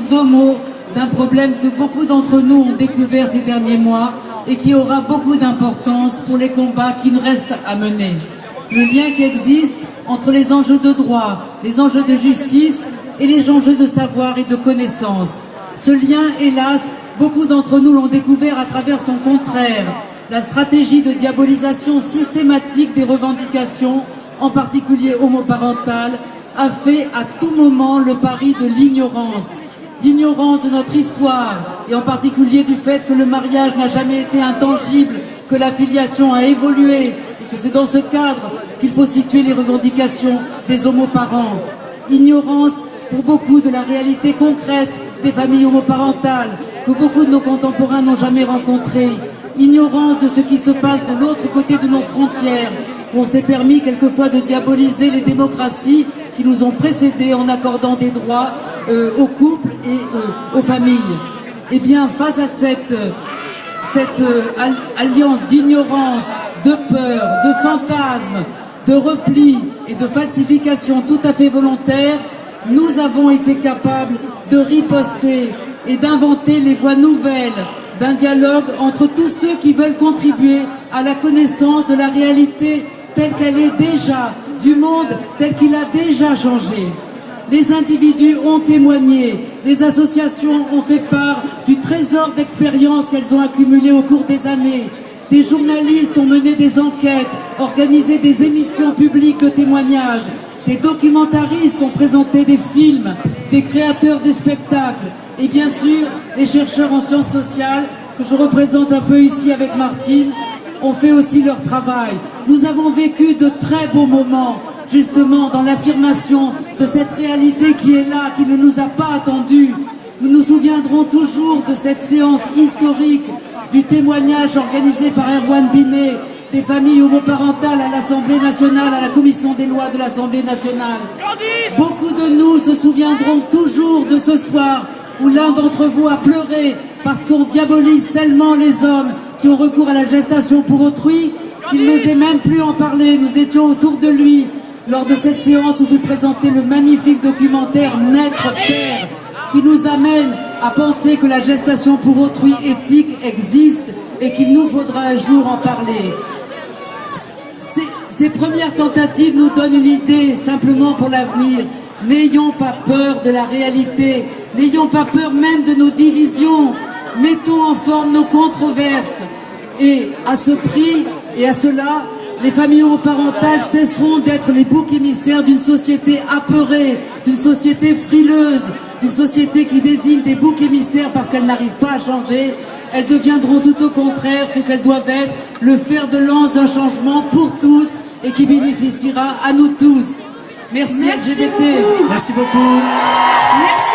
deux mots d'un problème que beaucoup d'entre nous ont découvert ces derniers mois et qui aura beaucoup d'importance pour les combats qui nous restent à mener. Le lien qui existe entre les enjeux de droit, les enjeux de justice et les enjeux de savoir et de connaissance. Ce lien, hélas, beaucoup d'entre nous l'ont découvert à travers son contraire, la stratégie de diabolisation systématique des revendications, en particulier homoparentales, a fait à tout moment le pari de l'ignorance. L'ignorance de notre histoire, et en particulier du fait que le mariage n'a jamais été intangible, que la filiation a évolué, et que c'est dans ce cadre qu'il faut situer les revendications des homoparents. Ignorance pour beaucoup de la réalité concrète des familles homoparentales, que beaucoup de nos contemporains n'ont jamais rencontrées. Ignorance de ce qui se passe de l'autre côté de nos frontières, où on s'est permis quelquefois de diaboliser les démocraties qui nous ont précédés en accordant des droits aux couples et aux familles. Eh bien, face à cette alliance d'ignorance, de peur, de fantasmes, de repli et de falsification tout à fait volontaire, nous avons été capables de riposter et d'inventer les voies nouvelles d'un dialogue entre tous ceux qui veulent contribuer à la connaissance de la réalité telle qu'elle est déjà, du monde tel qu'il a déjà changé. Les individus ont témoigné, les associations ont fait part du trésor d'expériences qu'elles ont accumulées au cours des années. Des journalistes ont mené des enquêtes, organisé des émissions publiques de témoignages. Des documentaristes ont présenté des films, des créateurs des spectacles. Et bien sûr, les chercheurs en sciences sociales, que je représente un peu ici avec Martine, ont fait aussi leur travail. Nous avons vécu de très beaux moments, justement, dans l'affirmation de cette réalité qui est là, qui ne nous a pas attendus. Nous nous souviendrons toujours de cette séance historique, du témoignage organisé par Erwan Binet, des familles homoparentales à l'Assemblée nationale, à la commission des lois de l'Assemblée nationale. Beaucoup de nous se souviendront toujours de ce soir où l'un d'entre vous a pleuré parce qu'on diabolise tellement les hommes qui ont recours à la gestation pour autrui qu'il n'osait même plus en parler. Nous étions autour de lui lors de cette séance où fut présenté le magnifique documentaire Naître Père, qui nous amène à penser que la gestation pour autrui éthique existe et qu'il nous faudra un jour en parler. Ces premières tentatives nous donnent une idée simplement pour l'avenir. N'ayons pas peur de la réalité, n'ayons pas peur même de nos divisions, mettons en forme nos controverses. Et à ce prix et à cela, les familles homoparentales cesseront d'être les boucs émissaires d'une société apeurée, d'une société frileuse, d'une société qui désigne des boucs émissaires parce qu'elles n'arrivent pas à changer. Elles deviendront tout au contraire ce qu'elles doivent être, le fer de lance d'un changement pour tous et qui bénéficiera à nous tous. Merci LGBT. Beaucoup. Merci beaucoup. Merci.